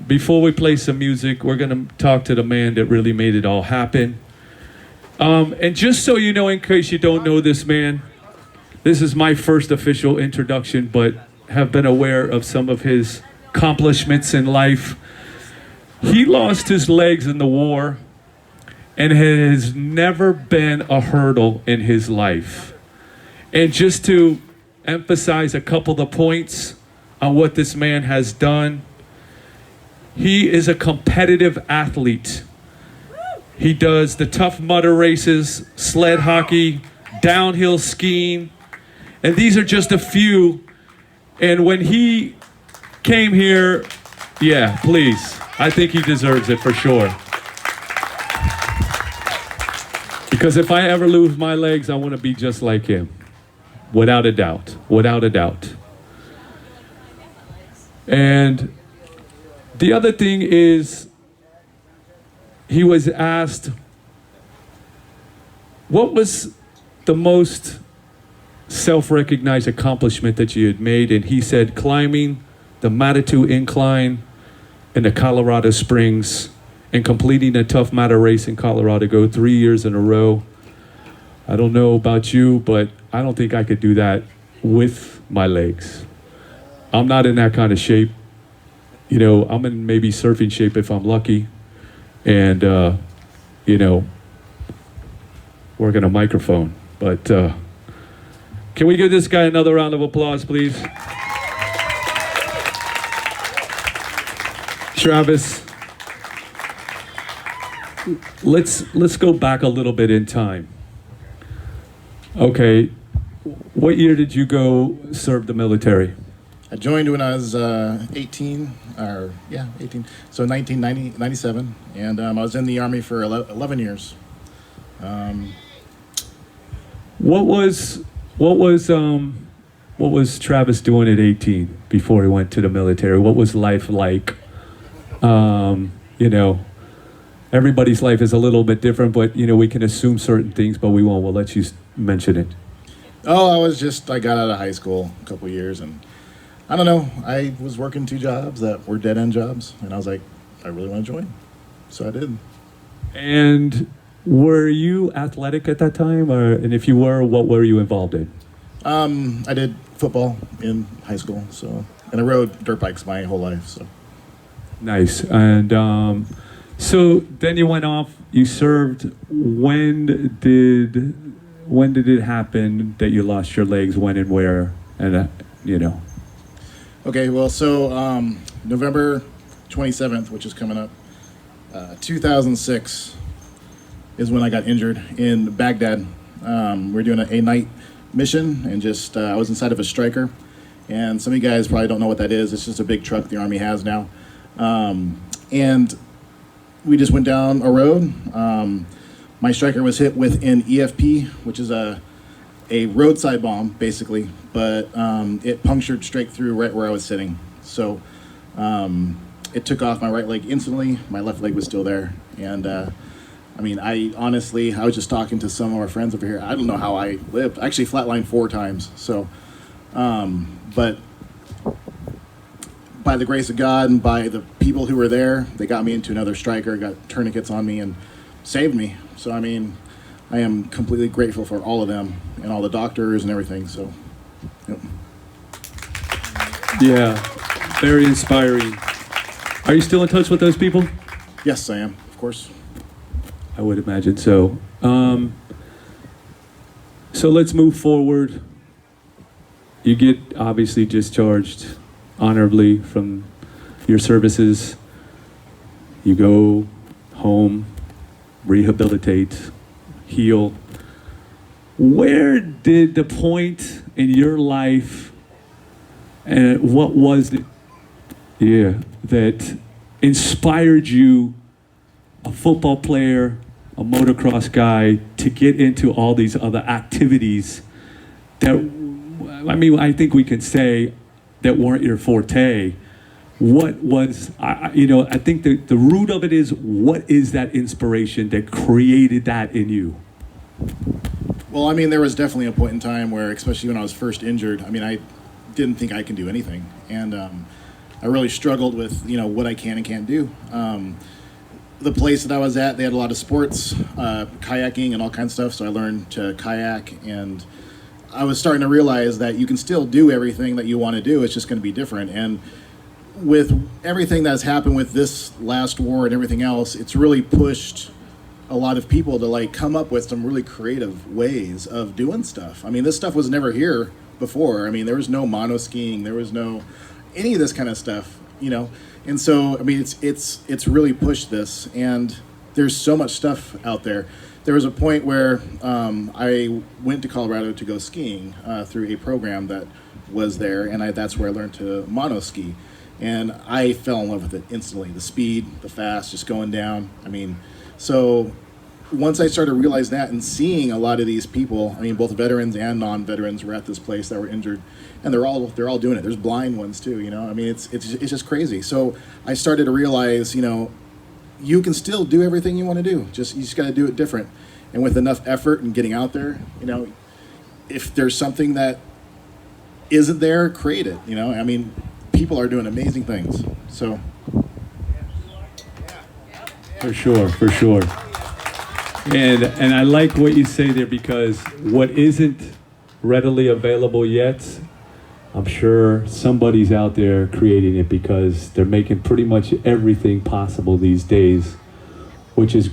before we play some music, we're going to talk to the man that really made it all happen. And just so you know, in case you don't know this man, this is my first official introduction, but have been aware of some of his accomplishments in life. He lost his legs in the war and has never been a hurdle in his life. And just to emphasize a couple of the points on what this man has done, he is a competitive athlete. He does the Tough Mudder races, sled hockey, downhill skiing, and these are just a few. And when he came here, yeah, please, I think he deserves it for sure. Because if I ever lose my legs, I want to be just like him. Without a doubt, without a doubt. And the other thing is, he was asked, what was the most self-recognized accomplishment that you had made? And he said, climbing the Manitou Incline in the Colorado Springs and completing a Tough Mudder race in Colorado. Go 3 years in a row. I don't know about you, but I don't think I could do that with my legs. I'm not in that kind of shape. You know, I'm in maybe surfing shape if I'm lucky. And, you know, working a microphone. But can we give this guy another round of applause, please? Travis, let's go back a little bit in time. Okay, what year did you go serve the military? I joined when I was 18, 18. So 1997, and I was in the Army for 11 years. What was Travis doing at 18 before he went to the military? What was life like? You know, everybody's life is a little bit different, but you know, we can assume certain things, but we won't. We'll let you mention it. Oh, I got out of high school a couple years, and I don't know, I was working 2 jobs that were dead-end jobs, and I was like, I really want to join. So I did. And were you athletic at that time? And if you were, what were you involved in? I did football in high school, and I rode dirt bikes my whole life. So. Nice. And so then you went off, you served. When did it happen that you lost your legs? When and where? And, you know. Okay, well, so November 27th, which is coming up, 2006 is when I got injured in Baghdad. We're doing a night mission, and just I was inside of a Striker, and some of you guys probably don't know what that is. It's just a big truck the Army has now, and we just went down a road. My Striker was hit with an EFP, which is a roadside bomb, basically, but it punctured straight through right where I was sitting. So it took off my right leg instantly. My left leg was still there. And I mean, I was just talking to some of our friends over here. I don't know how I lived. I actually flatlined 4 times. So, but by the grace of God and by the people who were there, they got me into another Striker, got tourniquets on me, and saved me. So, I mean, I am completely grateful for all of them and all the doctors and everything. So, yep. Yeah, very inspiring. Are you still in touch with those people? Yes, I am, of course. I would imagine so. So let's move forward. You get obviously discharged honorably from your services. You go home, rehabilitate, heal. Where did the point in your life, and what was it, that inspired you, a football player, a motocross guy, to get into all these other activities that, I mean, I think we can say that weren't your forte? What was, I think the root of it is, what is that inspiration that created that in you? Well, I mean, there was definitely a point in time where, especially when I was first injured, I mean, I didn't think I could do anything. And I I really struggled with, you know, what I can and can't do. The place that I was at, they had a lot of sports, kayaking and all kinds of stuff. So I learned to kayak, and I was starting to realize that you can still do everything that you want to do. It's just going to be different. And with everything that's happened with this last war and everything else, it's really pushed a lot of people to like come up with some really creative ways of doing stuff. I mean, this stuff was never here before. I mean, there was no mono skiing, there was no any of this kind of stuff, you know. And so, I mean, it's really pushed this, and there's so much stuff out there. There was a point where I went to Colorado to go skiing through a program that was there, and that's where I learned to mono ski. And I fell in love with it instantly. The speed, the fast, just going down. I mean, so once I started to realize that and seeing a lot of these people, I mean, both veterans and non-veterans were at this place that were injured, and they're all doing it. There's blind ones too, you know. I mean, it's just crazy. So I started to realize, you know, you can still do everything you want to do. You just got to do it different, and with enough effort and getting out there. You know, if there's something that isn't there, create it. You know, I mean, people are doing amazing things. So For sure, for sure. And I like what you say there, because what isn't readily available yet, I'm sure somebody's out there creating it, because they're making pretty much everything possible these days, which is